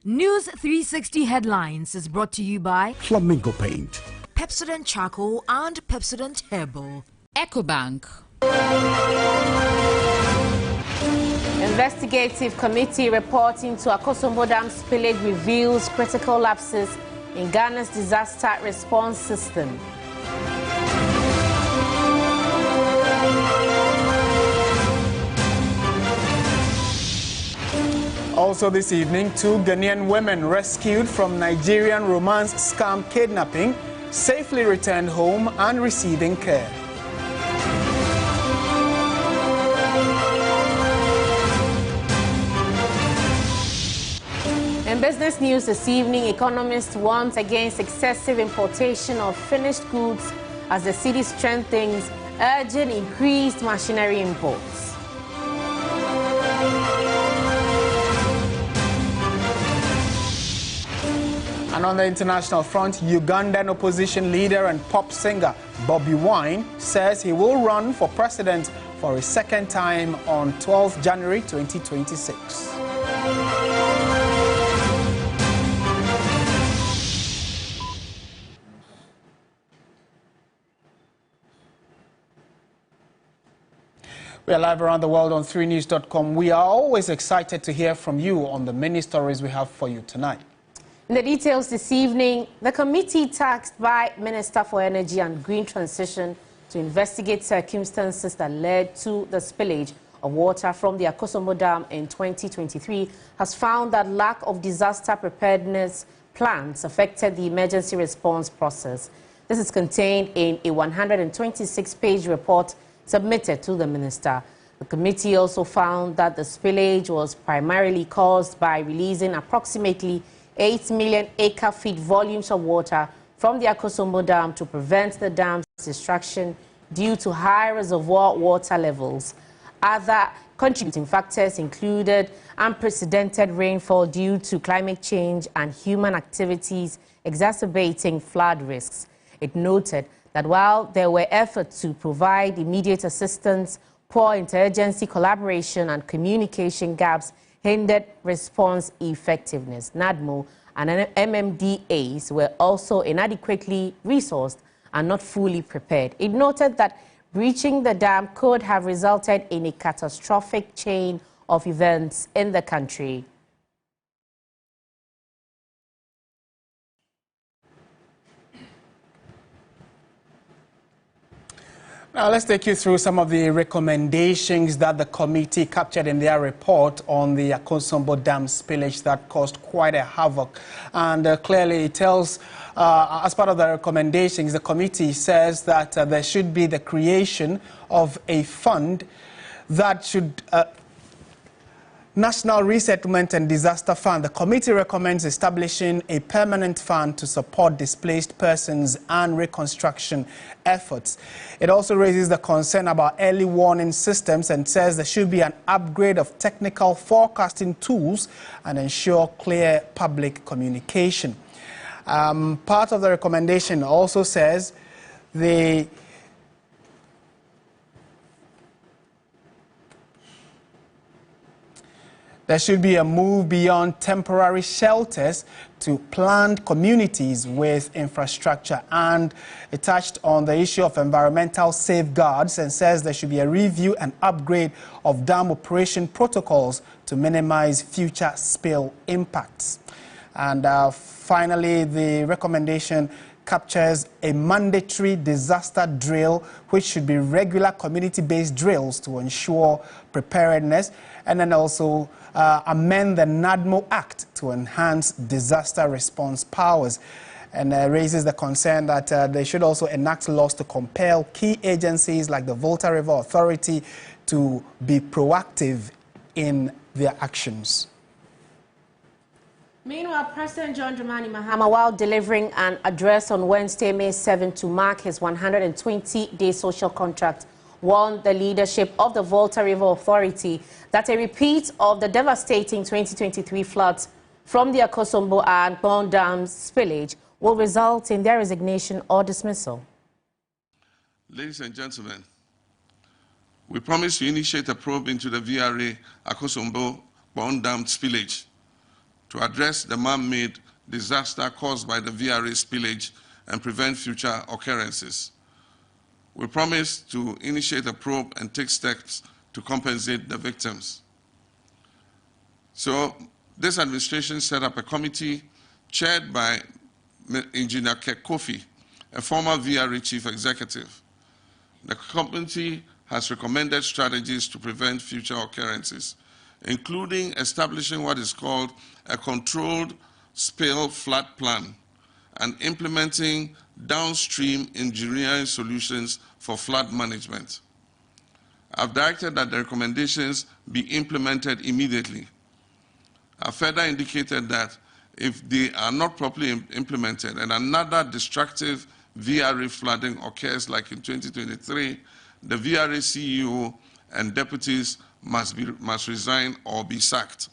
News360 Headlines is brought to you by Flamingo Paint, Pepsodent Charcoal and Pepsodent Herbal. EcoBank. Investigative committee reporting to Akosombo Dam spillage reveals critical lapses in Ghana's disaster response system. Also this evening, 2 Ghanaian women rescued from Nigerian romance scam kidnapping, safely returned home and receiving care. In business news this evening, economists warns against excessive importation of finished goods as the city strengthens, urging increased machinery imports. And on the international front, Ugandan opposition leader and pop singer Bobby Wine says he will run for president for a second time on 12th January 2026. We are live around the world on 3news.com. We are always excited to hear from you on the many stories we have for you tonight. In the details this evening, the committee tasked by Minister for Energy and Green Transition to investigate circumstances that led to the spillage of water from the Akosombo Dam in 2023 has found that lack of disaster preparedness plans affected the emergency response process. This is contained in a 126-page report submitted to the minister. The committee also found that the spillage was primarily caused by releasing approximately 8 million acre-feet volumes of water from the Akosombo Dam to prevent the dam's destruction due to high reservoir water levels. Other contributing factors included unprecedented rainfall due to climate change and human activities exacerbating flood risks. It noted that while there were efforts to provide immediate assistance, poor interagency collaboration and communication gaps hindered response effectiveness. NADMO and MMDAs were also inadequately resourced and not fully prepared. It noted that breaching the dam could have resulted in a catastrophic chain of events in the country. Now let's take you through some of the recommendations that the committee captured in their report on the Akosombo Dam spillage that caused quite a havoc. And clearly it tells, as part of the recommendations, the committee says that there should be the creation of a fund that should... National Resettlement and Disaster Fund. The committee recommends establishing a permanent fund to support displaced persons and reconstruction efforts. It also raises the concern about early warning systems and says there should be an upgrade of technical forecasting tools and ensure clear public communication. Part of the recommendation also says there should be a move beyond temporary shelters to planned communities with infrastructure. And it touched on the issue of environmental safeguards and says there should be a review and upgrade of dam operation protocols to minimize future spill impacts. And finally, the recommendation captures a mandatory disaster drill, which should be regular community-based drills to ensure preparedness, and then also amend the NADMO Act to enhance disaster response powers, and raises the concern that they should also enact laws to compel key agencies like the Volta River Authority to be proactive in their actions. Meanwhile, President John Dramani Mahama, while delivering an address on Wednesday, May 7, to mark his 120-day social contract, warned the leadership of the Volta River Authority that a repeat of the devastating 2023 floods from the Akosombo and Bole Dams spillage will result in their resignation or dismissal. Ladies and gentlemen, we promise to initiate a probe into the VRA Akosombo Bole Dam spillage to address the man-made disaster caused by the VRA spillage and prevent future occurrences. We promise to initiate a probe and take steps to compensate the victims. So this administration set up a committee chaired by Engineer Kofi, a former VRA chief executive. The committee has recommended strategies to prevent future occurrences, including establishing what is called a controlled spill flood plan and implementing downstream engineering solutions for flood management. I've directed that the recommendations be implemented immediately. I further indicated that if they are not properly implemented and another destructive VRA flooding occurs like in 2023, the VRA CEO and deputies must resign or be sacked.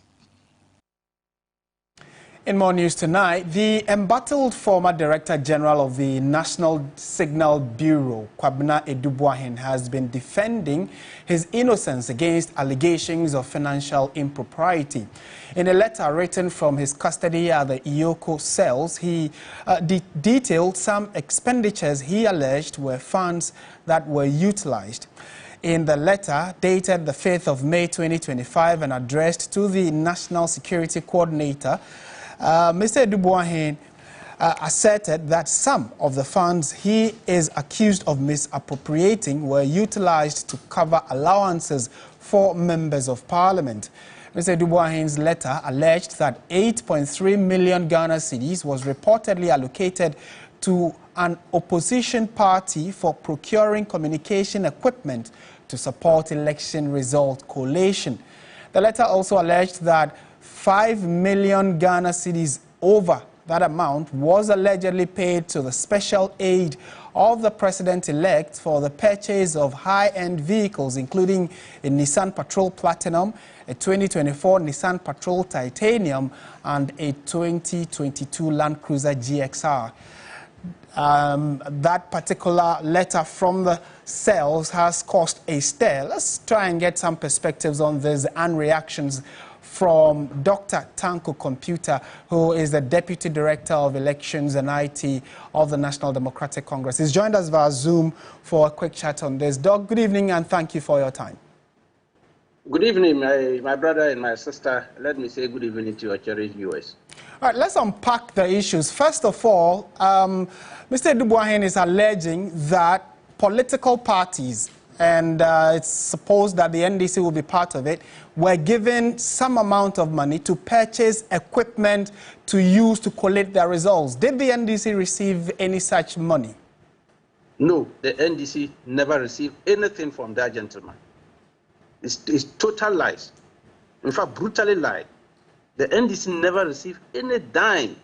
In more news tonight, the embattled former Director General of the National Signal Bureau, Kwabena Edubuahin, has been defending his innocence against allegations of financial impropriety. In a letter written from his custody at the Iyoko cells, he detailed some expenditures he alleged were funds that were utilized. In the letter, dated the 5th of May 2025 and addressed to the National Security Coordinator, Mr. Edubuahin asserted that some of the funds he is accused of misappropriating were utilized to cover allowances for members of parliament. Mr. Edubuahin's letter alleged that 8.3 million Ghana cedis was reportedly allocated to an opposition party for procuring communication equipment to support election result collation. The letter also alleged that 5 million Ghana cedis over that amount was allegedly paid to the special aid of the president-elect for the purchase of high-end vehicles, including a Nissan Patrol Platinum, a 2024 Nissan Patrol Titanium, and a 2022 Land Cruiser GXR. That particular letter from the cells has caused a stir. Let's try and get some perspectives on this and reactions from Dr. Tanko Computer, who is the Deputy Director of Elections and IT of the National Democratic Congress. He's joined us via Zoom for a quick chat on this. Doc, good evening and thank you for your time. Good evening, my brother and my sister. Let me say good evening to your cherished viewers. All right, let's unpack the issues. First of all, Mr. Edubuahin is alleging that political parties, and it's supposed that the NDC will be part of it, were given some amount of money to purchase equipment to use to collate their results. Did the NDC receive any such money? No, the NDC never received anything from that gentleman. It's total lies. In fact, brutally lied. The NDC never received any dime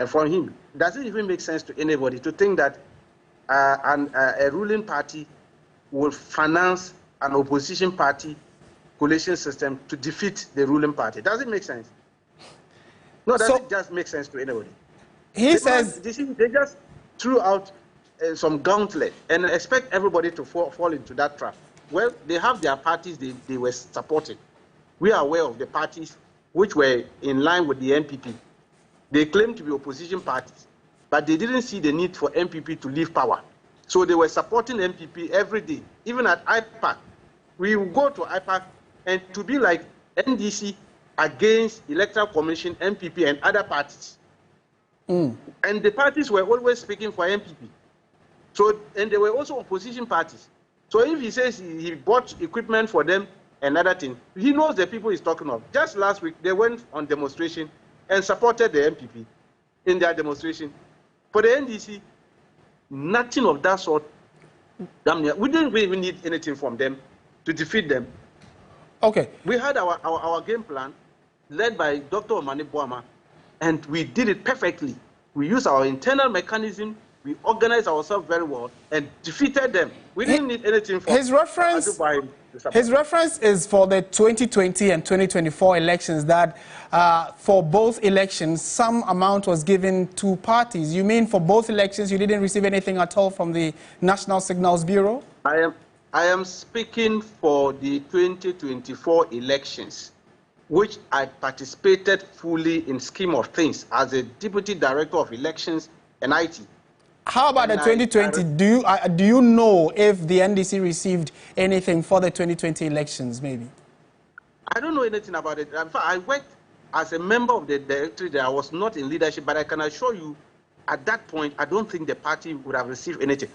from him. Does it even make sense to anybody to think that a ruling party will finance an opposition party coalition system to defeat the ruling party? Does it make sense? No, does it just make sense to anybody? They just threw out some gauntlet and expect everybody to fall into that trap. Well, they have their parties they were supporting. We are aware of the parties which were in line with the NPP. They claim to be opposition parties, but they didn't see the need for NPP to leave power. So they were supporting NPP every day, even at IPAC. We will go to IPAC and to be like NDC against Electoral Commission, NPP, and other parties. And the parties were always speaking for NPP. So, and they were also opposition parties. So if he says he bought equipment for them and other thing, he knows the people he's talking of. Just last week, they went on demonstration and supported the NPP in their demonstration. For the NDC, nothing of that sort. We didn't even need anything from them to defeat them. Okay. We had our game plan led by Dr. Omani Boama, and we did it perfectly. We used our internal mechanism, we organized ourselves very well, and defeated them. We didn't need anything from his reference is for the 2020 and 2024 elections, that for both elections, some amount was given to parties. You mean for both elections, you didn't receive anything at all from the National Signals Bureau? I am speaking for the 2024 elections. which I participated fully in scheme of things as a Deputy Director of Elections and IT. How about the 2020? Do you know if the NDC received anything for the 2020 elections, maybe? I don't know anything about it. In fact, I worked as a member of the directory there. I was not in leadership, but I can assure you, at that point, I don't think the party would have received anything.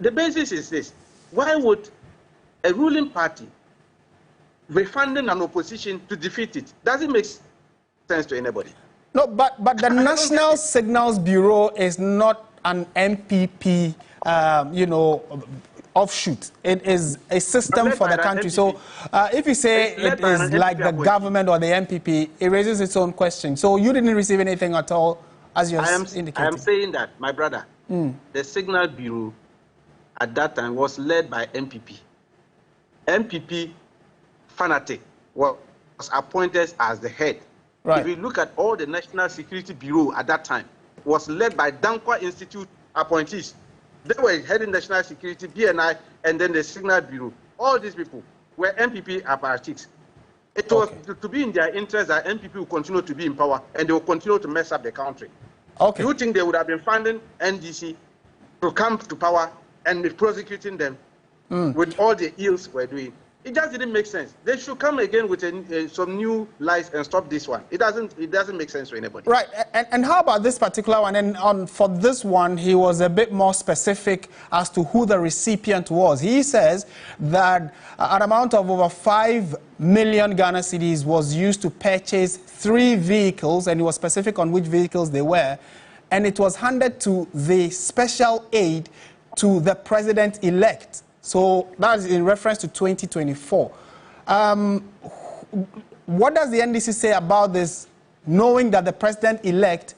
The basis is this. Why would a ruling party refunding an opposition to defeat it? Doesn't make sense to anybody. No, but the National Signals Bureau is not an MPP, offshoot. It is a system for the country. So if you say it is like the government or the MPP, it raises its own question. So you didn't receive anything at all, as you're indicating. I am saying that, my brother, the Signal Bureau at that time was led by MPP. MPP fanatic was appointed as the head. Right. If you look at all the National Security Bureau at that time, was led by Dankwa Institute appointees. They were heading National Security, BNI, and then the Signal Bureau. All these people were MPP apparatchiks. It was to be in their interest that MPP will continue to be in power and they will continue to mess up the country. Okay. Do you think they would have been funding NDC to come to power and be prosecuting them with all the ills we're doing? It just didn't make sense. They should come again with some new lies and stop this one. It doesn't make sense to anybody. Right. And how about this particular one? And for this one, he was a bit more specific as to who the recipient was. He says that an amount of over 5 million Ghana cedis was used to purchase 3 vehicles, and he was specific on which vehicles they were, and it was handed to the special aid to the president-elect. So that is in reference to 2024. What does the NDC say about this, knowing that the president-elect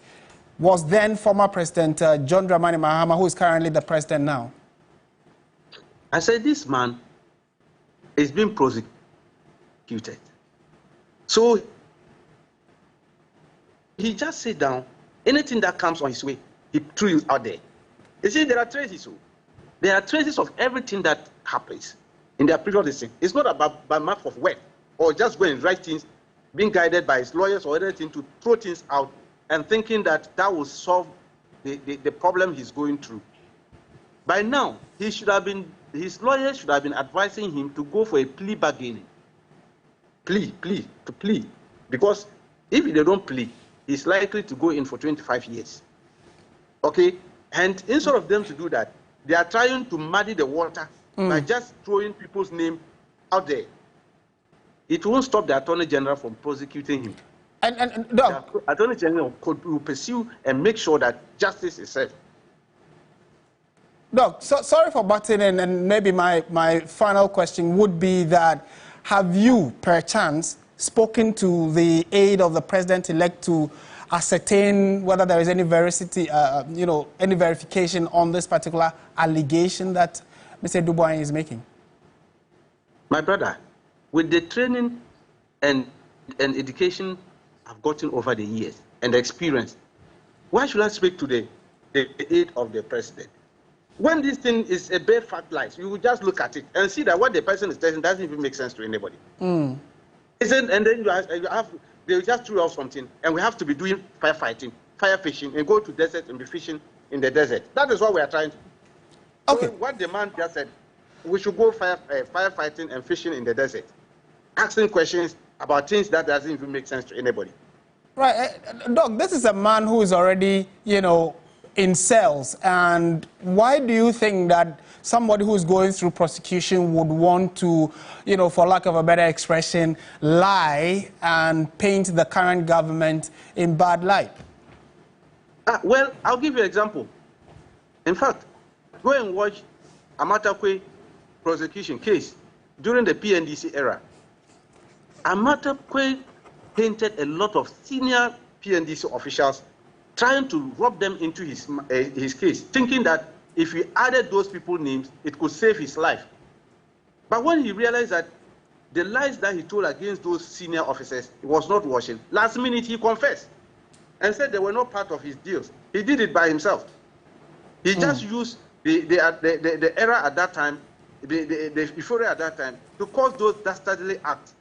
was then former President John Dramani Mahama, who is currently the president now? I said this man is being prosecuted. So he just sit down, anything that comes on his way, he threw it out there. You see, there are traces. There are traces of everything that happens in their previous listing. It's not about by mark of work or just going and write things, being guided by his lawyers or anything to throw things out and thinking that that will solve the problem he's going through. By now, his lawyers should have been advising him to go for a plea bargaining. Plea. Because if they don't plea, he's likely to go in for 25 years. Okay? And instead of them to do that, they are trying to muddy the water by just throwing people's name out there. It won't stop the Attorney General from prosecuting him. And Doc, the Attorney General will pursue and make sure that justice is served. Doc, sorry for butting in, and maybe my final question would be that, have you, perchance, spoken to the aide of the president-elect to ascertain whether there is any veracity, any verification on this particular allegation that Mr. Dubois is making? My brother, with the training and education I've gotten over the years and the experience, why should I speak to the aide of the president? When this thing is a bare fact lies, you will just look at it and see that what the person is telling doesn't even make sense to anybody. And then they just threw out something, and we have to be doing firefighting, fire fishing, and go to desert and be fishing in the desert. That is what we are trying to do. Okay. So what the man just said, we should go firefighting and fishing in the desert, asking questions about things that doesn't even make sense to anybody. Right. Doc, this is a man who is already, in cells. And why do you think that somebody who is going through prosecution would want to, for lack of a better expression, lie and paint the current government in bad light? Well, I'll give you an example. In fact, go and watch Amatakwe prosecution case during the PNDC era. Amatakwe painted a lot of senior PNDC officials trying to rob them into his case, thinking that if he added those people's names, it could save his life. But when he realized that the lies that he told against those senior officers was not washing, last minute he confessed and said they were not part of his deals. He did it by himself. He just used the era at that time, the euphoria at that time, to cause those dastardly acts.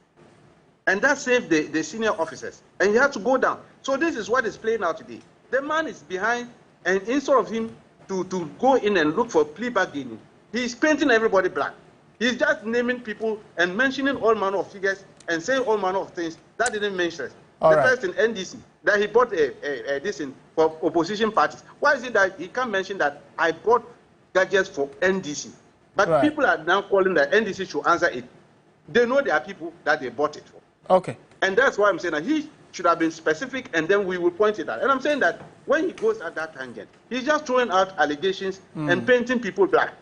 And that saved the senior officers. And he had to go down. So this is what is playing out today. The man is behind, and instead of him to go in and look for plea bargaining, he's painting everybody black. He's just naming people and mentioning all manner of figures and saying all manner of things that didn't mention. The first in NDC, that he bought this in for opposition parties. Why is it that he can't mention that I bought gadgets for NDC? But people are now calling that NDC should answer it. They know there are people that they bought it for. Okay. And that's why I'm saying that he should have been specific, and then we will point it out. And I'm saying that when he goes at that tangent, he's just throwing out allegations and painting people black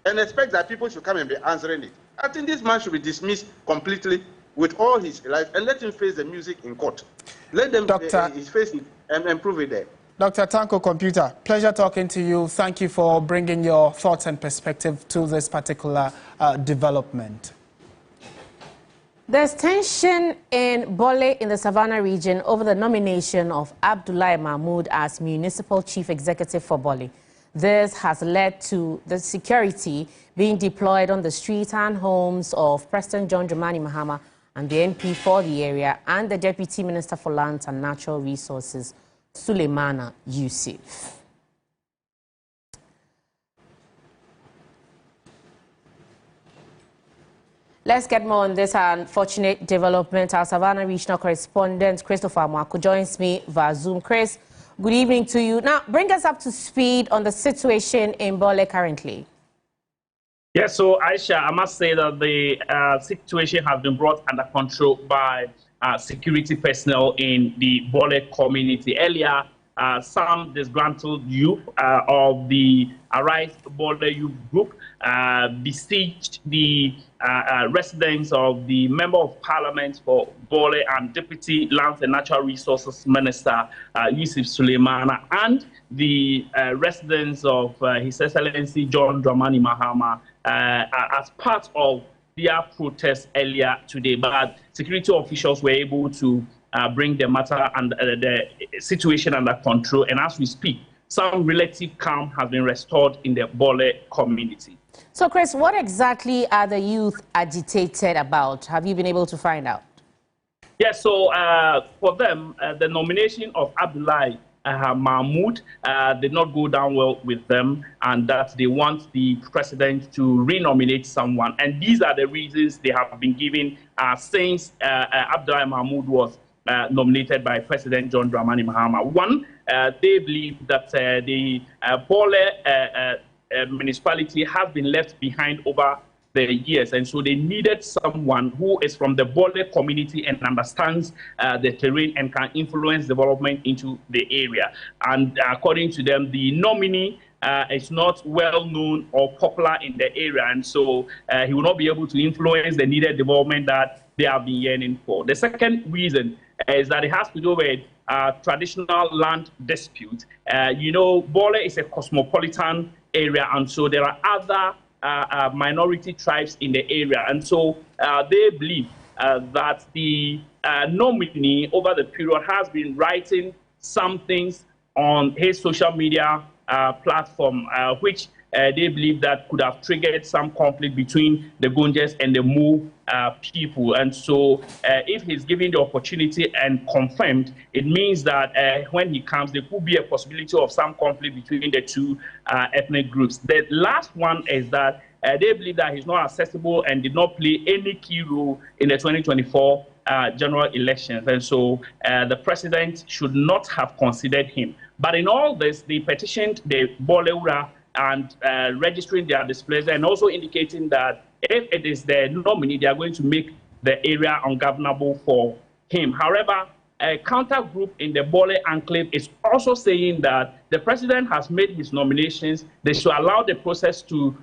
and expects that people should come and be answering it. I think this man should be dismissed completely with all his life and let him face the music in court. Let them face it and prove it there. Dr. Tanko Computer, pleasure talking to you. Thank you for bringing your thoughts and perspective to this particular development. There's tension in Bole in the Savannah region over the nomination of Abdullahi Mahmoud as Municipal Chief Executive for Bole. This has led to the security being deployed on the streets and homes of President John Dramani Mahama and the MP for the area and the Deputy Minister for Lands and Natural Resources, Suleimana Yusuf. Let's get more on this unfortunate development. Our Savannah regional correspondent, Christopher Mwako, joins me via Zoom. Chris, good evening to you. Now, bring us up to speed on the situation in Bole currently. Yes, so Ayisha, I must say that the situation has been brought under control by security personnel in the Bole community. Earlier, some disgruntled youth of the Arise Bole youth group besieged the residence of the Member of Parliament for Bole and Deputy Lands and Natural Resources Minister Yusuf Suleimana and the residence of His Excellency John Dramani Mahama as part of their protest earlier today. But security officials were able to bring the matter and the situation under control. And as we speak, some relative calm has been restored in the Bole community. So, Chris, what exactly are the youth agitated about? Have you been able to find out? Yes, so for them, the nomination of Abdullahi Mahmoud did not go down well with them, and that they want the president to re-nominate someone. And these are the reasons they have been given since Abdullahi Mahmoud was nominated by President John Dramani Mahama. One, they believe that the Bole municipality has been left behind over the years, and so they needed someone who is from the Bole community and understands the terrain and can influence development into the area. And according to them, the nominee is not well known or popular in the area, and so he will not be able to influence the needed development that they have been yearning for. The second reason is that it has to do with traditional land dispute. You know, Bole is a cosmopolitan area, and so there are other minority tribes in the area. And so they believe that the nominee over the period has been writing some things on his social media platform, which they believe that could have triggered some conflict between the Gunjes and the Mu people. And so if he's given the opportunity and confirmed, it means that when he comes, there could be a possibility of some conflict between the two ethnic groups. The last one is that they believe that he's not accessible and did not play any key role in the 2024 general elections. And so the president should not have considered him. But in all this, they petitioned the Bole and registering their displeasure and also indicating that if it is the nominee, they are going to make the area ungovernable for him. However, a counter group in the Bole enclave is also saying that the president has made his nominations. They should allow the process to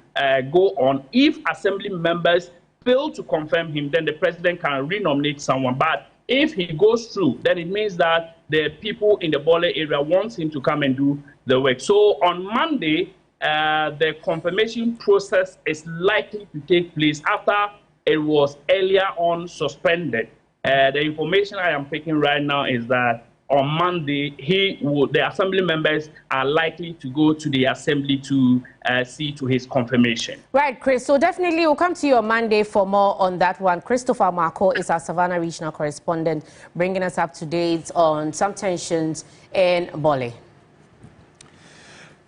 go on. If assembly members fail to confirm him, then the president can re-nominate someone. But if he goes through, then it means that the people in the Bole area want him to come and do the work. So on Monday, the confirmation process is likely to take place after it was earlier on suspended. The information I am picking right now is that on Monday, the assembly members are likely to go to the assembly to see to his confirmation. Right, Chris. So definitely we'll come to you on Monday for more on that one. Christopher Marco is our Savannah regional correspondent, bringing us up to date on some tensions in Bole.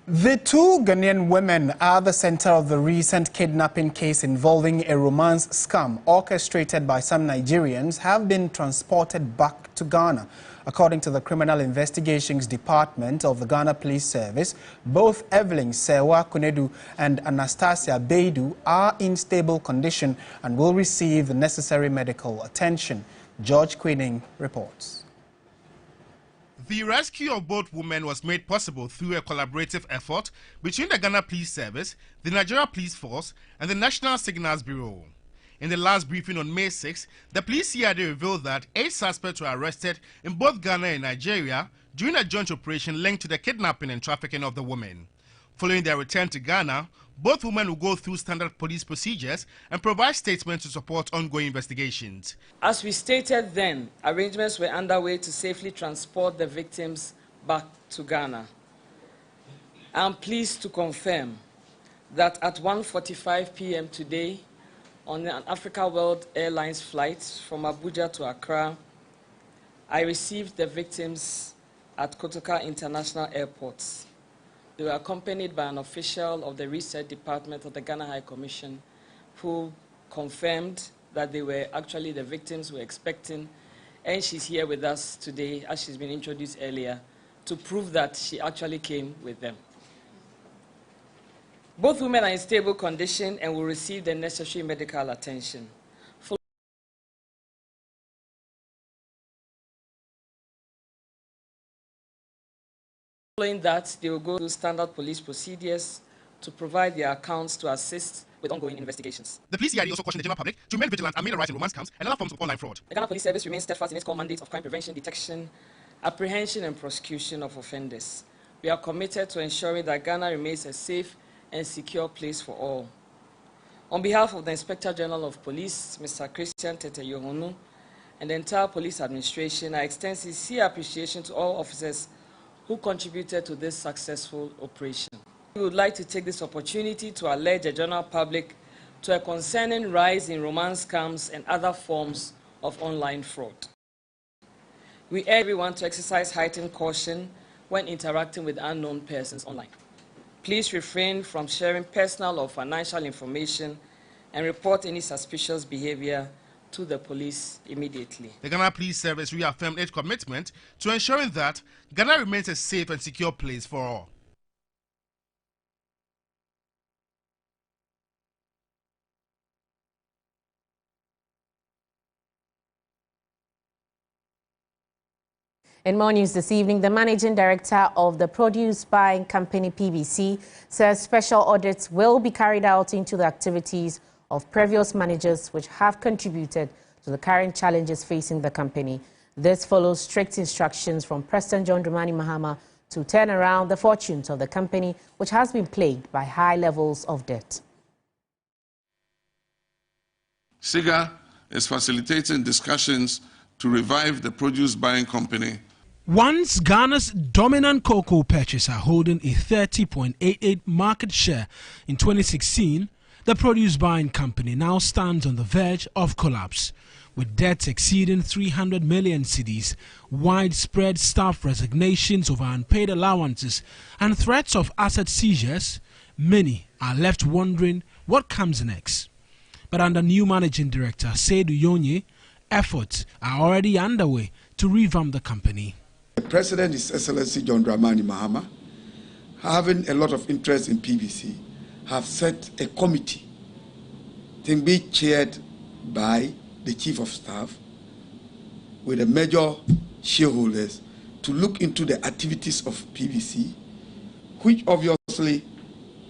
The two Ghanaian women are the center of the recent kidnapping case involving a romance scam orchestrated by some Nigerians have been transported back to Ghana. According to the Criminal Investigations Department of the Ghana Police Service, both Evelyn Sewa Kunedu and Anastasia Beidu are in stable condition and will receive the necessary medical attention. George Queening reports. The rescue of both women was made possible through a collaborative effort between the Ghana Police Service, the Nigeria Police Force, and the National Signals Bureau. In the last briefing on May 6, the police CID revealed that 8 suspects were arrested in both Ghana and Nigeria during a joint operation linked to the kidnapping and trafficking of the women. Following their return to Ghana, both women will go through standard police procedures and provide statements to support ongoing investigations. As we stated then, arrangements were underway to safely transport the victims back to Ghana. I am pleased to confirm that at 1:45 p.m. today, on an Africa World Airlines flight from Abuja to Accra, I received the victims at Kotoka International Airport. They were accompanied by an official of the Research Department of the Ghana High Commission who confirmed that they were actually the victims we were expecting, and she's here with us today, as she's been introduced earlier, to prove that she actually came with them. Both women are in stable condition and will receive the necessary medical attention. Following that, they will go through standard police procedures to provide their accounts to assist with ongoing investigations. The police CID also cautioned the general public to remain vigilant amid the rise in romance scams and other forms of online fraud. The Ghana Police Service remains steadfast in its core mandate of crime prevention, detection, apprehension and prosecution of offenders. We are committed to ensuring that Ghana remains a safe and secure place for all. On behalf of the Inspector General of Police, Mr. Christian Tete Yohonu, and the entire police administration, I extend sincere appreciation to all officers who contributed to this successful operation. We would like to take this opportunity to alert the general public to a concerning rise in romance scams and other forms of online fraud. We urge everyone to exercise heightened caution when interacting with unknown persons online. Please refrain from sharing personal or financial information and report any suspicious behavior to the police immediately. The Ghana Police Service reaffirmed its commitment to ensuring that Ghana remains a safe and secure place for all. In more news this evening, the managing director of the produce buying company PBC says special audits will be carried out into the activities of previous managers which have contributed to the current challenges facing the company. This follows strict instructions from President John Dramani Mahama to turn around the fortunes of the company, which has been plagued by high levels of debt. SIGA is facilitating discussions to revive the produce buying company. Once Ghana's dominant cocoa purchaser holding a 30.88% market share in 2016, the produce buying company now stands on the verge of collapse. With debts exceeding 300 million cedis, widespread staff resignations over unpaid allowances, and threats of asset seizures, many are left wondering what comes next. But under new managing director Asiedu, efforts are already underway to revamp the company. The President, His Excellency John Dramani Mahama, having a lot of interest in PVC, have set a committee to be chaired by the Chief of Staff with the major shareholders to look into the activities of PVC, which obviously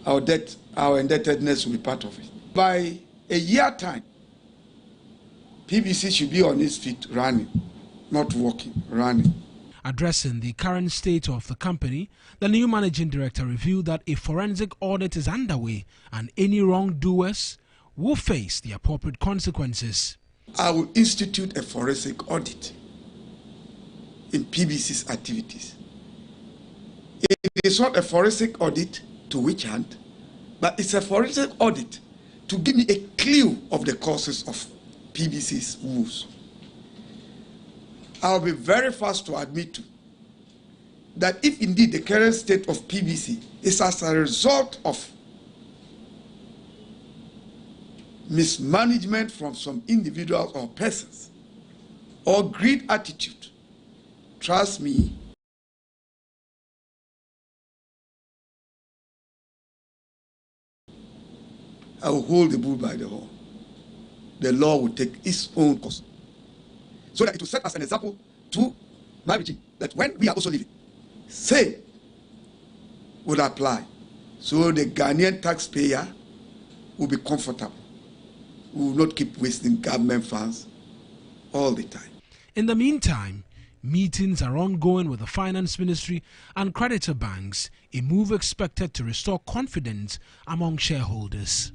our indebtedness will be part of it. By a year time, PVC should be on its feet running, not walking, running. Addressing the current state of the company, the new managing director revealed that a forensic audit is underway and any wrongdoers will face the appropriate consequences. I will institute a forensic audit in PBC's activities. It is not a forensic audit to which hand, but it's a forensic audit to give me a clue of the causes of PBC's woes. I'll be very fast to admit that if indeed the current state of PBC is as a result of mismanagement from some individuals or persons or greed attitude, trust me, I will hold the bull by the horn. The law will take its own course. So that it will set as an example to my regime that when we are also living, same would apply. So the Ghanaian taxpayer will be comfortable. We will not keep wasting government funds all the time. In the meantime, meetings are ongoing with the Finance Ministry and creditor banks, a move expected to restore confidence among shareholders.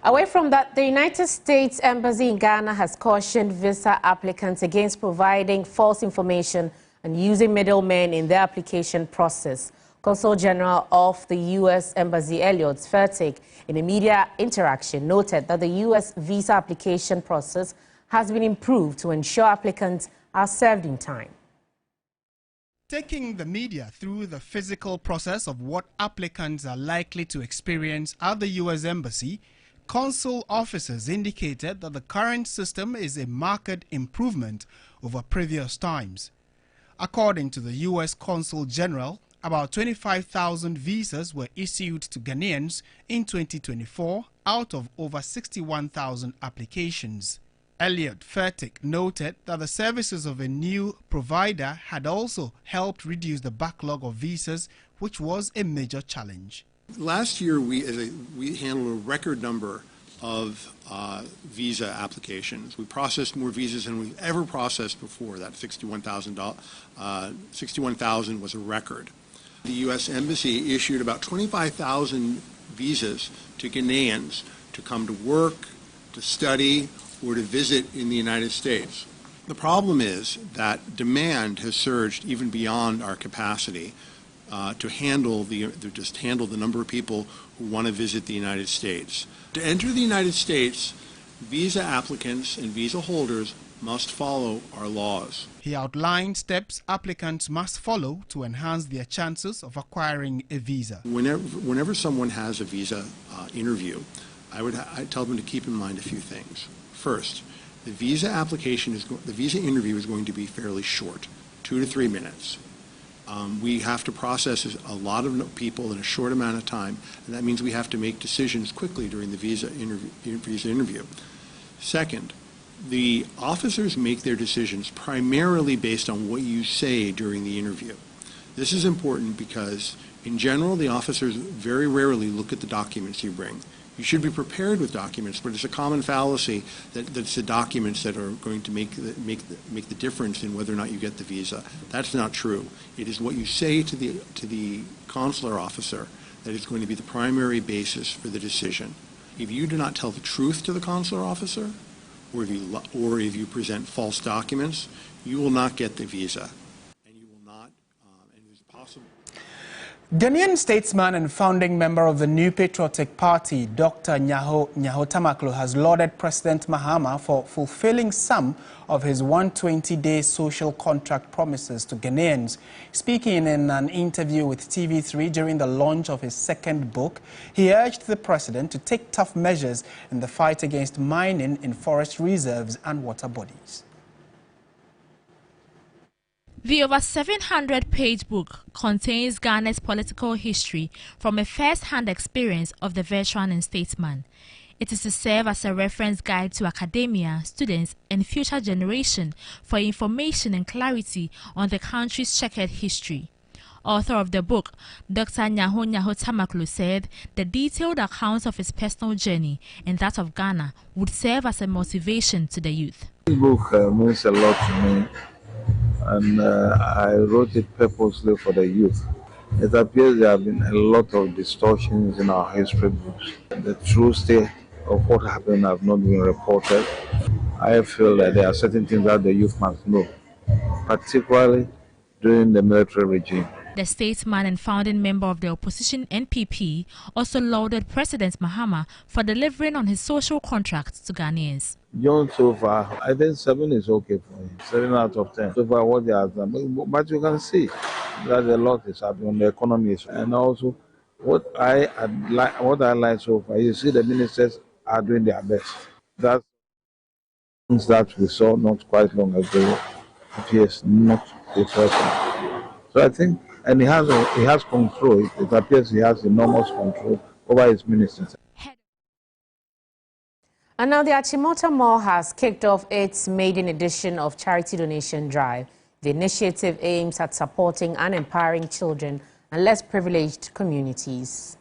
Away from that, the United States Embassy in Ghana has cautioned visa applicants against providing false information and using middlemen in their application process. Consul General of the U.S. Embassy, Elliot Fertig, in a media interaction, noted that the U.S. visa application process has been improved to ensure applicants are served in time. Taking the media through the physical process of what applicants are likely to experience at the U.S. Embassy, consul officers indicated that the current system is a marked improvement over previous times. According to the U.S. Consul General, about 25,000 visas were issued to Ghanaians in 2024 out of over 61,000 applications. Elliot Fertig noted that the services of a new provider had also helped reduce the backlog of visas, which was a major challenge. Last year, we handled a record number of visa applications. We processed more visas than we've ever processed before. That 61,000 was a record. The U.S. Embassy issued about 25,000 visas to Ghanaians to come to work, to study, or to visit in the United States. The problem is that demand has surged even beyond our capacity to handle the number of people who want to visit the United States. To enter the United States, visa applicants and visa holders must follow our laws. He outlined steps applicants must follow to enhance their chances of acquiring a visa. Whenever someone has a visa interview, I tell them to keep in mind a few things. First, the visa interview is going to be fairly short, 2 to 3 minutes. We have to process a lot of people in a short amount of time, and that means we have to make decisions quickly during the visa interview. Second, the officers make their decisions primarily based on what you say during the interview. This is important because, in general, the officers very rarely look at the documents you bring. You should be prepared with documents, but it's a common fallacy that it's the documents that are going to make the difference in whether or not you get the visa. That's not true. It is what you say to the consular officer that is going to be the primary basis for the decision. If you do not tell the truth to the consular officer, or if you present false documents, you will not get the visa, and you will not, and it is possible. Ghanaian statesman and founding member of the New Patriotic Party, Dr. Nyaho Tamaklo, has lauded President Mahama for fulfilling some of his 120-day social contract promises to Ghanaians. Speaking in an interview with TV3 during the launch of his second book, he urged the president to take tough measures in the fight against mining in forest reserves and water bodies. The over 700-page book contains Ghana's political history from a first-hand experience of the veteran and statesman. It is to serve as a reference guide to academia, students, and future generation for information and clarity on the country's checkered history. Author of the book, Dr. Nyaho Tamaklo, said the detailed accounts of his personal journey and that of Ghana would serve as a motivation to the youth. This book means a lot to me, and I wrote it purposely for the youth. It appears there have been a lot of distortions in our history books. The true state of what happened have not been reported. I feel that there are certain things that the youth must know, particularly during the military regime. The statesman and founding member of the opposition NPP also lauded President Mahama for delivering on his social contract to Ghanaians. John, so far, I think 7 is okay for him. 7 out of 10. So far, what they have done. But you can see that a lot is happening on the economy. And also, what I like so far, you see the ministers are doing their best. That's things that we saw not quite long ago appears not a person. So I think, and he has control. It appears he has enormous control over his ministers. And now the Achimota Mall has kicked off its maiden edition of Charity Donation Drive. The initiative aims at supporting and empowering children and less privileged communities.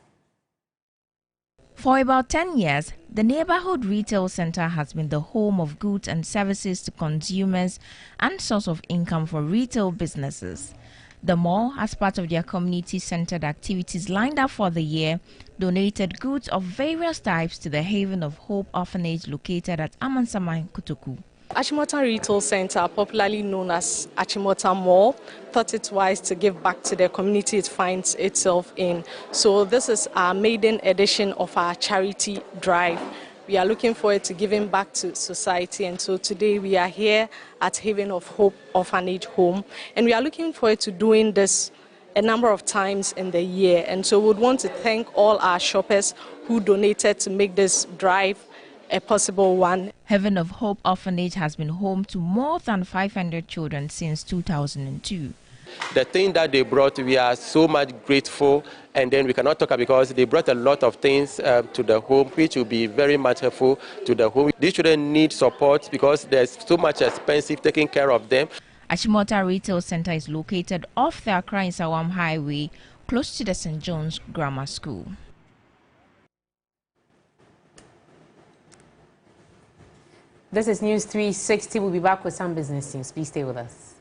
For about 10 years, the neighborhood retail center has been the home of goods and services to consumers and source of income for retail businesses. The mall, as part of their community-centered activities lined up for the year, donated goods of various types to the Haven of Hope orphanage located at Amansamai, Kotoku. Achimota Retail Center, popularly known as Achimota Mall, thought it wise to give back to the community it finds itself in. So this is our maiden edition of our charity drive. We are looking forward to giving back to society, and so today we are here at Haven of Hope Orphanage Home, and we are looking forward to doing this a number of times in the year. And so we would want to thank all our shoppers who donated to make this drive a possible one. Haven of Hope Orphanage has been home to more than 500 children since 2002. The thing that they brought, we are so much grateful, and then we cannot talk about because they brought a lot of things to the home, which will be very much helpful to the home. These children need support because there's so much expensive taking care of them. Achimota Retail Center is located off the Accra-Nsawam Highway, close to the St. John's Grammar School. This is News 360. We'll be back with some business news. Please stay with us.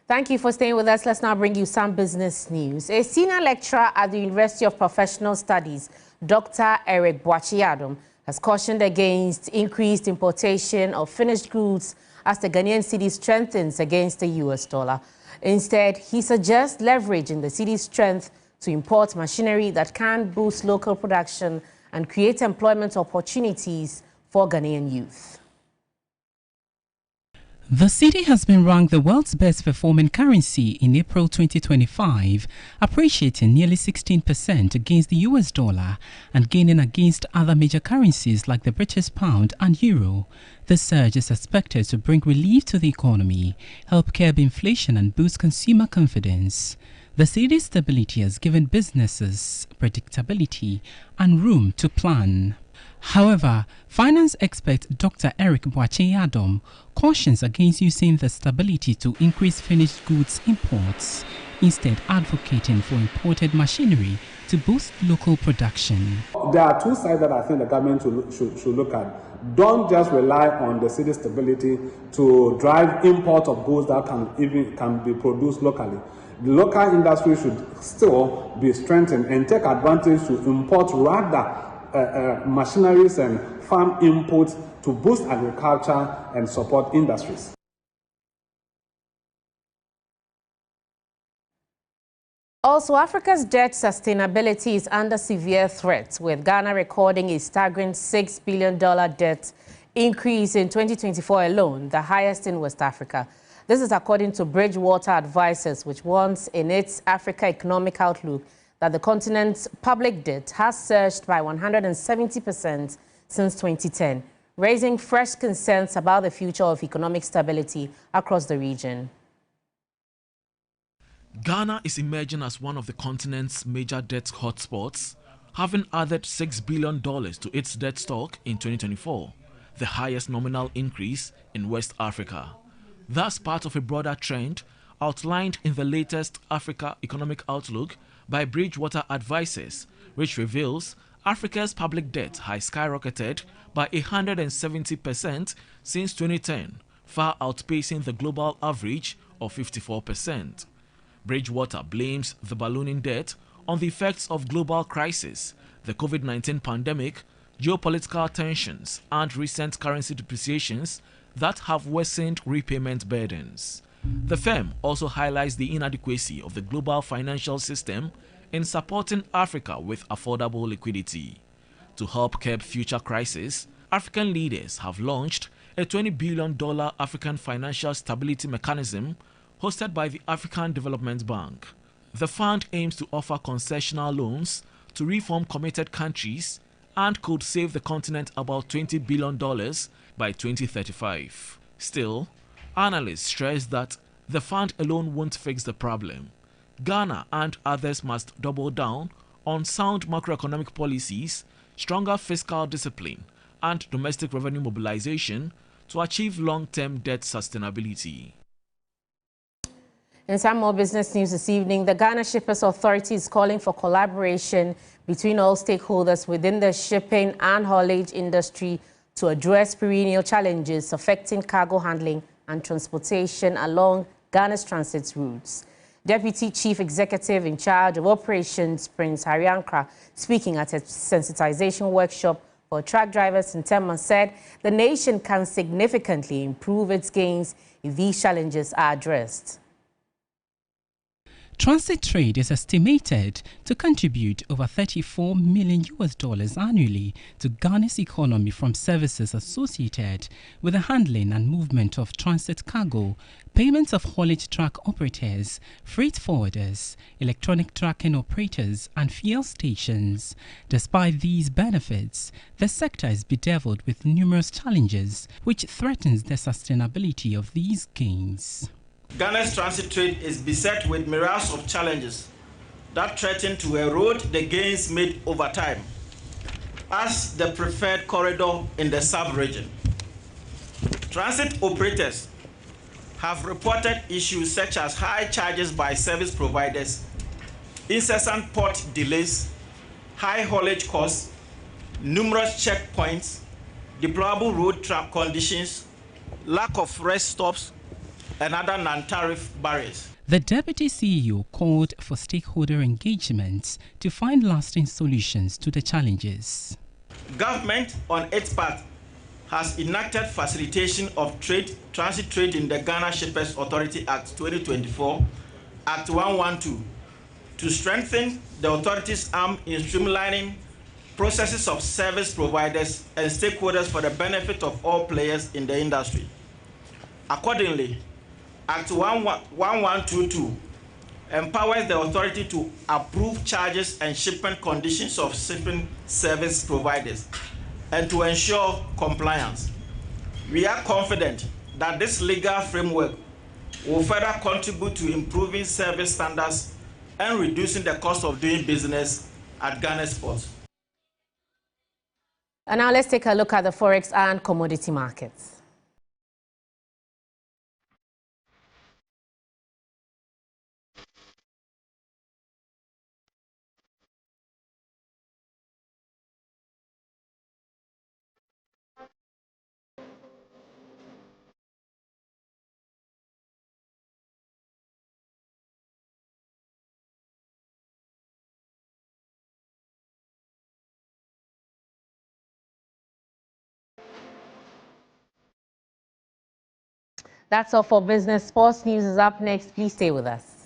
Thank you for staying with us. Let's now bring you some business news. A senior lecturer at the University of Professional Studies, Dr. Eric Boachiadom, has cautioned against increased importation of finished goods as the Ghanaian cedi strengthens against the US dollar. Instead, he suggests leveraging the cedi's strength to import machinery that can boost local production and create employment opportunities for Ghanaian youth. The cedi has been ranked the world's best performing currency in April 2025, appreciating nearly 16% against the US dollar and gaining against other major currencies like the British pound and euro. The surge is expected to bring relief to the economy, help curb inflation and boost consumer confidence. The cedi's stability has given businesses predictability and room to plan. However, finance expert Dr. Eric Boachiadom cautions against using the stability to increase finished goods imports, instead advocating for imported machinery to boost local production. There are two sides that I think the government should look at. Don't just rely on the cedi stability to drive import of goods that can be produced locally. The local industry should still be strengthened and take advantage to import rather machineries and farm inputs to boost agriculture and support industries. Also, Africa's debt sustainability is under severe threat, with Ghana recording a staggering $6 billion debt increase in 2024 alone, the highest in West Africa. This is according to Bridgewater Advisors, which warns in its Africa Economic Outlook that the continent's public debt has surged by 170% since 2010, raising fresh concerns about the future of economic stability across the region. Ghana is emerging as one of the continent's major debt hotspots, having added $6 billion to its debt stock in 2024, the highest nominal increase in West Africa. That's part of a broader trend outlined in the latest Africa Economic Outlook by Bridgewater Advisors, which reveals Africa's public debt has skyrocketed by 170% since 2010, far outpacing the global average of 54%. Bridgewater blames the ballooning debt on the effects of global crisis, the COVID-19 pandemic, geopolitical tensions, and recent currency depreciations that have worsened repayment burdens. The firm also highlights the inadequacy of the global financial system in supporting Africa with affordable liquidity. To help curb future crises, African leaders have launched a $20 billion African Financial Stability Mechanism hosted by the African Development Bank. The fund aims to offer concessional loans to reform committed countries and could save the continent about $20 billion by 2035. Still, analysts stress that the fund alone won't fix the problem. Ghana and others must double down on sound macroeconomic policies, stronger fiscal discipline, and domestic revenue mobilization to achieve long-term debt sustainability. In some more business news this evening, the Ghana Shippers Authority is calling for collaboration between all stakeholders within the shipping and haulage industry to address perennial challenges affecting cargo handling and transportation along Ghana's transit routes. Deputy Chief Executive in charge of operations, Prince Hariankra, speaking at a sensitization workshop for truck drivers in Tema, said the nation can significantly improve its gains if these challenges are addressed. Transit trade is estimated to contribute over $34 million annually to Ghana's economy from services associated with the handling and movement of transit cargo, payments of haulage truck operators, freight forwarders, electronic tracking operators, and fuel stations. Despite these benefits, the sector is bedeviled with numerous challenges which threatens the sustainability of these gains. Ghana's transit trade is beset with myriads of challenges that threaten to erode the gains made over time as the preferred corridor in the sub-region. Transit operators have reported issues such as high charges by service providers, incessant port delays, high haulage costs, numerous checkpoints, deplorable road trap conditions, lack of rest stops, and other non-tariff barriers. The Deputy CEO called for stakeholder engagements to find lasting solutions to the challenges. Government, on its part, has enacted facilitation of transit trade in the Ghana Shippers Authority Act 2024, Act 112, to strengthen the authority's arm in streamlining processes of service providers and stakeholders for the benefit of all players in the industry. Accordingly, Act 1122 empowers the authority to approve charges and shipment conditions of shipping service providers and to ensure compliance. We are confident that this legal framework will further contribute to improving service standards and reducing the cost of doing business at Ghana's ports. And now let's take a look at the forex and commodity markets. That's all for business. Sports news is up next. Please stay with us.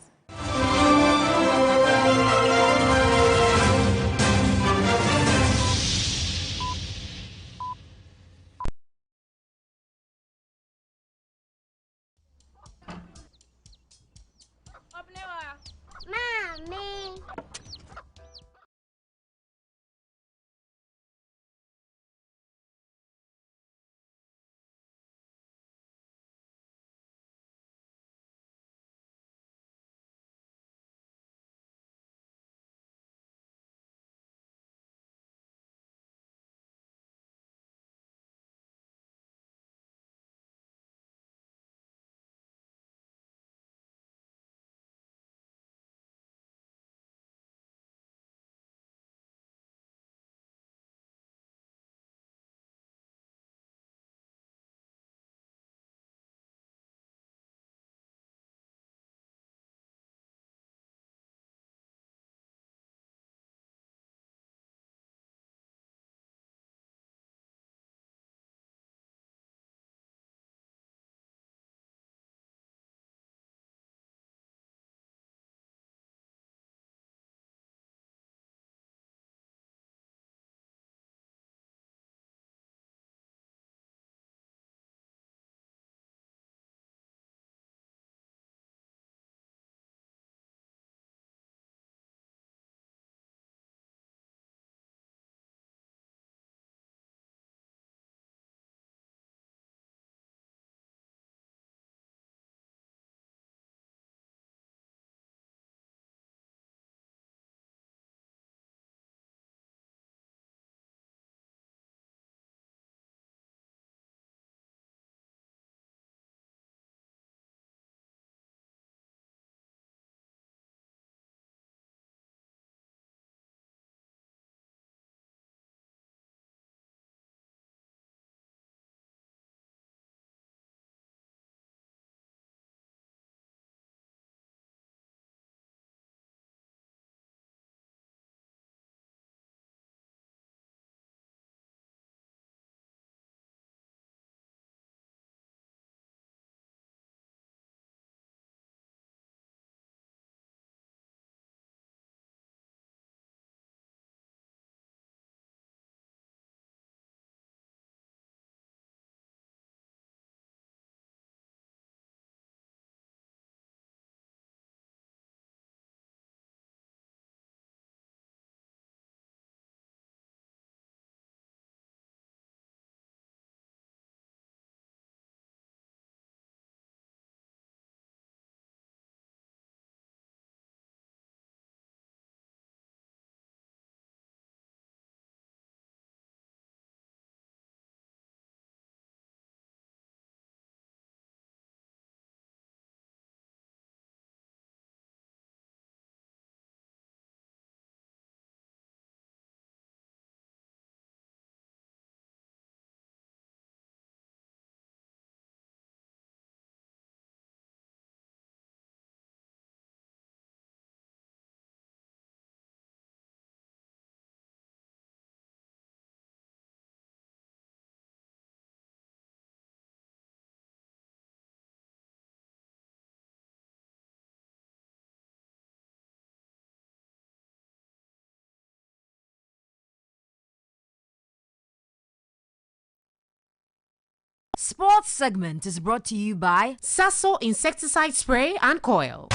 Sports segment is brought to you by Sasso insecticide spray and coil.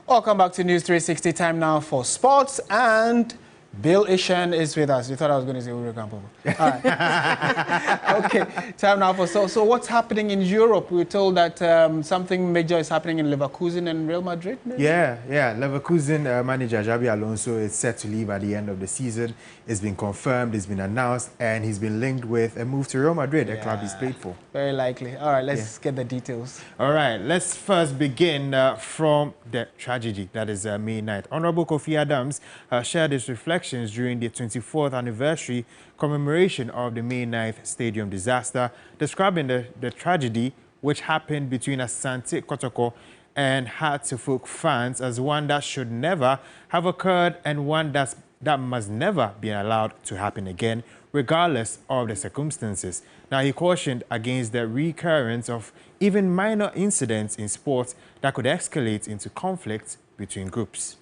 Welcome back to News 360. Time now for sports, and Bill Ishan is with us. You thought I was going to say Uri Campo. All right. Okay, time now for so what's happening in Europe? We're told that something major is happening in Leverkusen and Real Madrid. Maybe? Yeah. Leverkusen manager Xabi Alonso is set to leave at the end of the season. It's been confirmed, it's been announced, and he's been linked with a move to Real Madrid, a club he's played for. Very likely. All right, let's get the details. All right, let's first begin from the tragedy that is May 9th. Honorable Kofi Adams shared his reflections during the 24th anniversary commemoration of the May 9th stadium disaster, describing the tragedy which happened between Asante Kotoko and Hartlepool fans as one that should never have occurred and one that must never be allowed to happen again, regardless of the circumstances. Now, he cautioned against the recurrence of even minor incidents in sports that could escalate into conflicts between groups.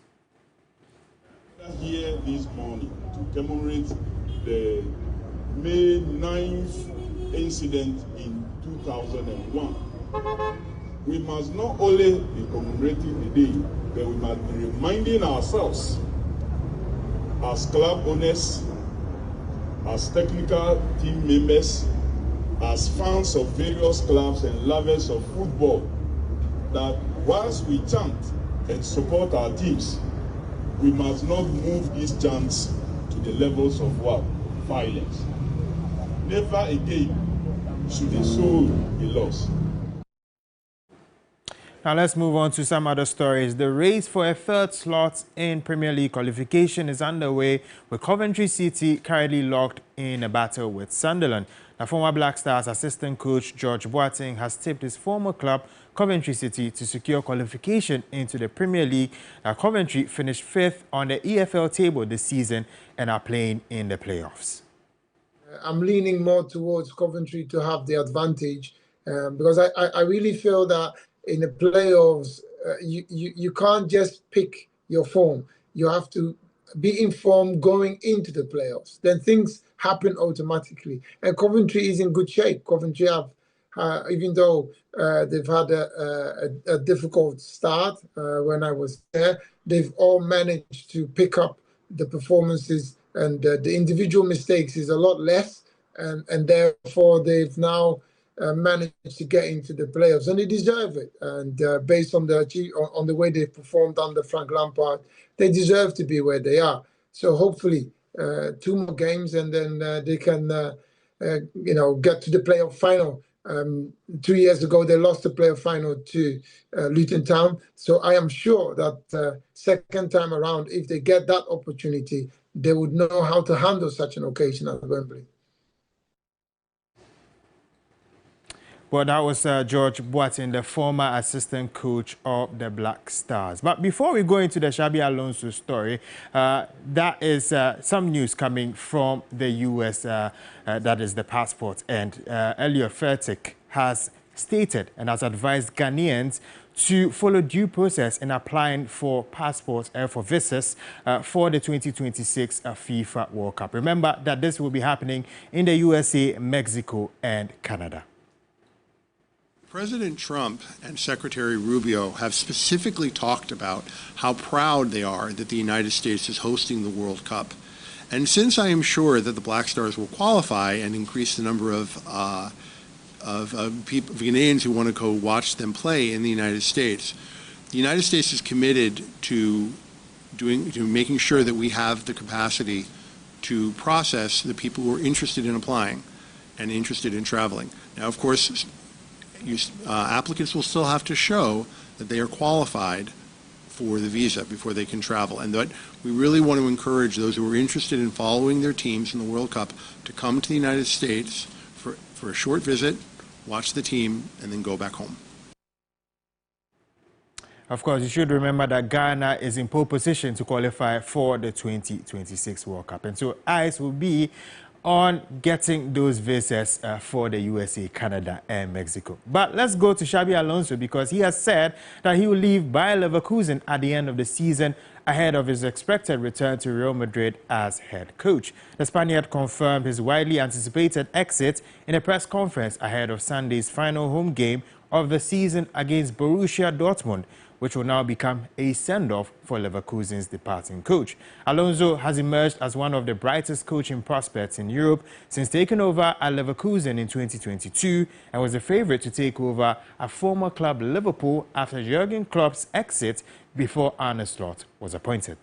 Here this morning to commemorate the May 9th incident in 2001. We must not only be commemorating the day, but we must be reminding ourselves as club owners, as technical team members, as fans of various clubs and lovers of football, that whilst we chant and support our teams, we must not move these chants to the levels of what? Violence. Never again should a soul be lost. Now let's move on to some other stories. The race for a third slot in Premier League qualification is underway, with Coventry City currently locked in a battle with Sunderland. Now, former Black Stars assistant coach George Boateng has tipped his former club, Coventry City, to secure qualification into the Premier League. Now, Coventry finished 5th on the EFL table this season and are playing in the playoffs. I'm leaning more towards Coventry to have the advantage because I really feel that in the playoffs, you can't just pick your form. You have to be informed going into the playoffs. Then things happen automatically. And Coventry is in good shape. Coventry have, even though they've had a difficult start when I was there, they've all managed to pick up the performances, and the individual mistakes is a lot less. And therefore, they've now managed to get into the playoffs, and they deserve it. And based on the way they performed under Frank Lampard, they deserve to be where they are. So hopefully, 2 more games, and then they can, get to the playoff final. 2 years ago, they lost the playoff final to Luton Town. So I am sure that second time around, if they get that opportunity, they would know how to handle such an occasion at Wembley. Well, that was George Boateng, the former assistant coach of the Black Stars. But before we go into the Xabi Alonso story, that is some news coming from the US, that is the passport. And Elliot Fertig has stated and has advised Ghanaians to follow due process in applying for passports and for visas for the 2026 FIFA World Cup. Remember that this will be happening in the USA, Mexico, and Canada. President Trump and Secretary Rubio have specifically talked about how proud they are that the United States is hosting the World Cup. And since I am sure that the Black Stars will qualify and increase the number of people, Ghanaians who want to go watch them play in the United States is committed to making sure that we have the capacity to process the people who are interested in applying and interested in traveling. Now, of course, applicants will still have to show that they are qualified for the visa before they can travel, and that we really want to encourage those who are interested in following their teams in the World Cup to come to the United States for a short visit, watch the team, and then go back home. Of course, you should remember that Ghana is in pole position to qualify for the 2026 World Cup, and so eyes will be on getting those visas for the USA, Canada, and Mexico. But let's go to Xabi Alonso because he has said that he will leave Bayer Leverkusen at the end of the season ahead of his expected return to Real Madrid as head coach. The Spaniard confirmed his widely anticipated exit in a press conference ahead of Sunday's final home game of the season against Borussia Dortmund, which will now become a send-off for Leverkusen's departing coach. Alonso has emerged as one of the brightest coaching prospects in Europe since taking over at Leverkusen in 2022 and was a favorite to take over at former club Liverpool after Jurgen Klopp's exit before Arne Slot was appointed.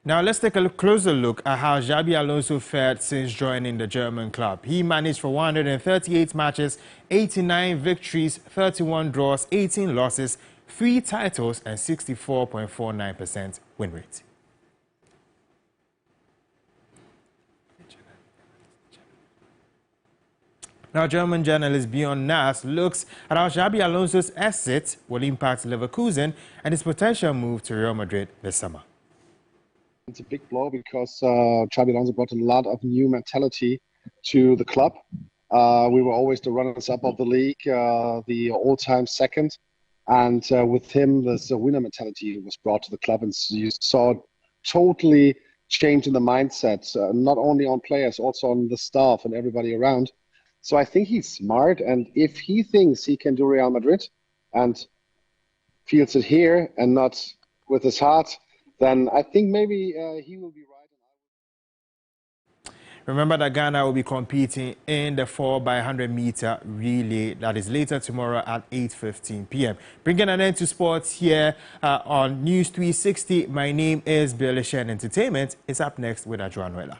Now let's take a closer look at how Xabi Alonso fared since joining the German club. He managed for 138 matches, 89 victories, 31 draws, 18 losses, 3 titles and 64.49% win rate. Now, German journalist Bjorn Nass looks at how Xabi Alonso's exit will impact Leverkusen and his potential move to Real Madrid this summer. It's a big blow because Xabi Alonso brought a lot of new mentality to the club. We were always the runners-up of the league, the all-time second. And with him, there's a winner mentality was brought to the club. And you saw totally change in the mindset, not only on players, also on the staff and everybody around. So I think he's smart. And if he thinks he can do Real Madrid and feels it here and not with his heart, then I think maybe he will be right. Remember that Ghana will be competing in the 4x100 meter relay that is later tomorrow at 8:15 p.m. Bringing an end to sports here on News 360. My name is Bole and Entertainment is up next with Adjoanuela.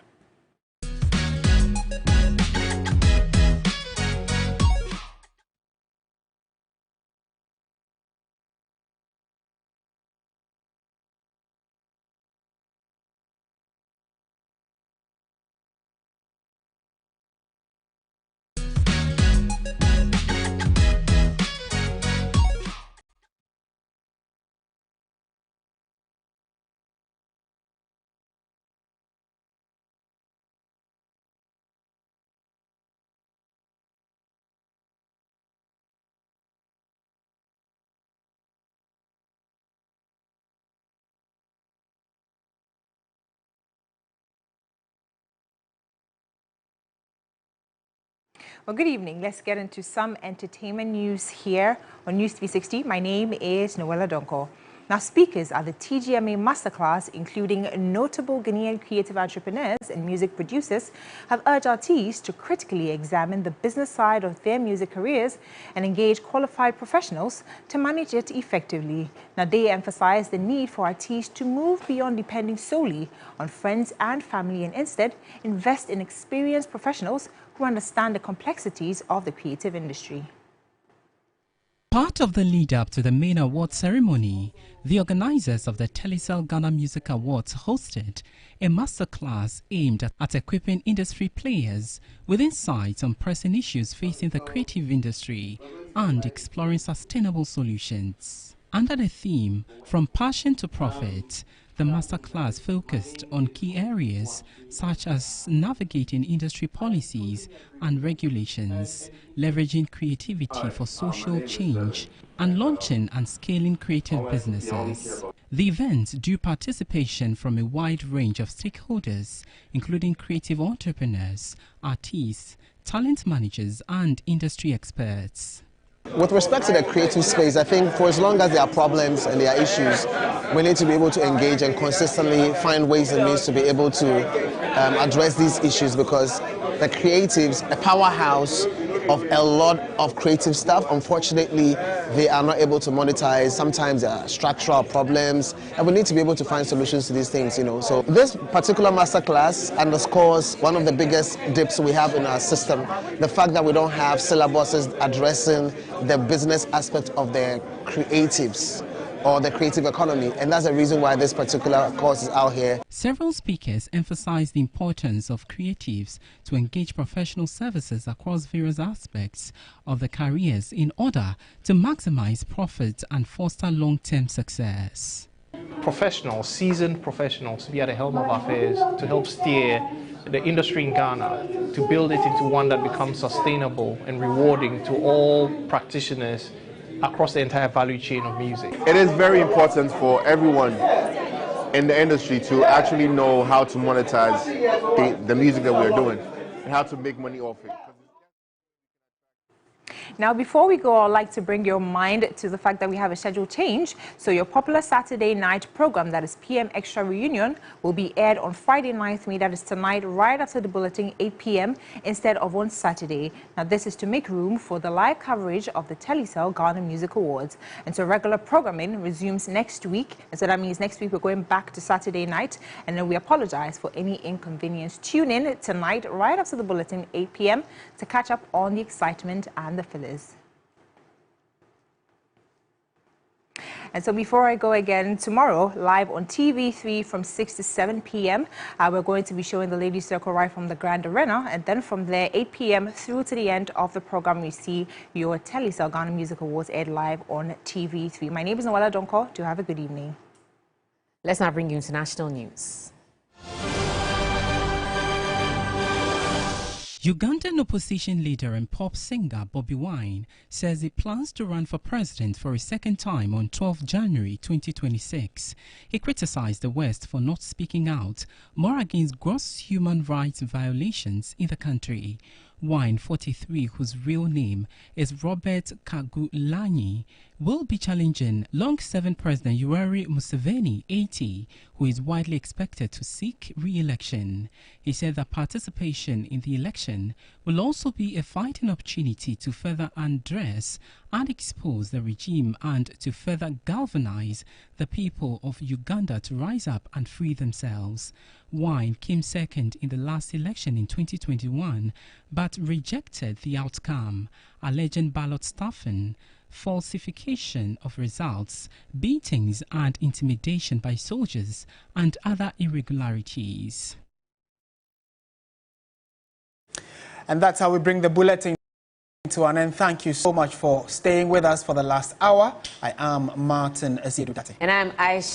Well, good evening. Let's get into some entertainment news here on News 360. My name is Noella Donko. Now, speakers at the TGMA Masterclass, including notable Ghanaian creative entrepreneurs and music producers, have urged artists to critically examine the business side of their music careers and engage qualified professionals to manage it effectively. Now, they emphasize the need for artists to move beyond depending solely on friends and family and instead invest in experienced professionals who understand the complexities of the creative industry. Part of the lead-up to the main award ceremony, the organizers of the Telecel Ghana Music Awards hosted a masterclass aimed at equipping industry players with insights on pressing issues facing the creative industry and exploring sustainable solutions. Under the theme, From Passion to Profit, the masterclass focused on key areas such as navigating industry policies and regulations, leveraging creativity for social change, and launching and scaling creative businesses. The event drew participation from a wide range of stakeholders, including creative entrepreneurs, artists, talent managers, and industry experts. With respect to the creative space, I think for as long as there are problems and there are issues, we need to be able to engage and consistently find ways and means to be able to address these issues, because the creatives, a powerhouse of a lot of creative stuff, unfortunately, they are not able to monetize. Sometimes there are structural problems, and we need to be able to find solutions to these things, you know. So this particular masterclass underscores one of the biggest dips we have in our system, the fact that we don't have syllabuses addressing the business aspect of the creatives. or the creative economy, and that's the reason why this particular course is out here. Several speakers emphasized the importance of creatives to engage professional services across various aspects of their careers in order to maximize profits and foster long-term success. Professionals, seasoned professionals, to be at the helm of affairs to help steer the industry in Ghana, to build it into one that becomes sustainable and rewarding to all practitioners across the entire value chain of music. It is very important for everyone in the industry to actually know how to monetize the music that we're doing and how to make money off it. Now, before we go, I'd like to bring your mind to the fact that we have a schedule change. So your popular Saturday night program, that is PM Extra Reunion, will be aired on Friday night, that is tonight, right after the bulletin, 8 p.m. instead of on Saturday. Now, this is to make room for the live coverage of the Telecel Ghana Music Awards. And so regular programming resumes next week. And so that means next week we're going back to Saturday night. And then we apologize for any inconvenience. Tune in tonight, right after the bulletin, 8 p.m. to catch up on the excitement and the fillers. And so before I go again, tomorrow, live on TV3 from 6 to 7 p.m., we're going to be showing the Ladies Circle right from the Grand Arena. And then from there, 8 p.m. through to the end of the program, we see your Telecel Ghana Music Awards aired live on TV3. My name is Noella Donko. Do have a good evening. Let's now bring you international news. Ugandan opposition leader and pop singer Bobi Wine says he plans to run for president for a second time on 12 January 2026. He criticized the West for not speaking out more against gross human rights violations in the country. Wine, 43, whose real name is Robert Kagulanyi, will be challenging long-serving President Yoweri Museveni, 80, who is widely expected to seek re-election. He said that participation in the election will also be a fighting opportunity to further address and expose the regime and to further galvanize the people of Uganda to rise up and free themselves. Wine came second in the last election in 2021, but rejected the outcome, alleging ballot stuffing, falsification of results, beatings and intimidation by soldiers, and other irregularities. And that's how we bring the bulletin to an end. Thank you so much for staying with us for the last hour. I am Martin Asiedu. And I'm Ayisha.